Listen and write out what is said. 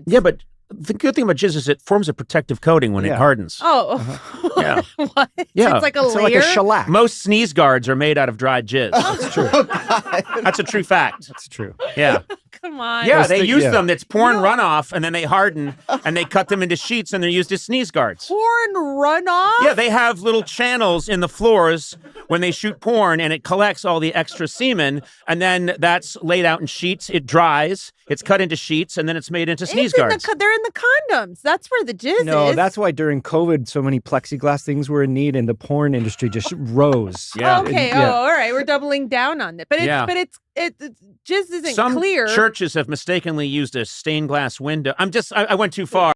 Yeah, but the good thing about jizz is it forms a protective coating when it hardens. Oh, Yeah. What? Yeah. It's like a layer? like a shellac. Most sneeze guards are made out of dried jizz. That's true. That's a true fact. That's true. Yeah. Come on. Yeah, they use yeah. them. It's porn runoff, and then they harden, and they cut them into sheets, and they're used as sneeze guards. Porn runoff? Yeah, they have little channels in the floors when they shoot porn, and it collects all the extra semen, and then that's laid out in sheets. It dries, it's cut into sheets, and then it's made into sneeze guards. They're in the condoms. That's where the jizz is. No, that's why during COVID, so many plexiglass things were in need, and the porn industry just rose. Yeah. Okay. Yeah. Oh, all right. We're doubling down on it. But jizz isn't Some clear. churches have mistakenly used a stained glass window. I went too far.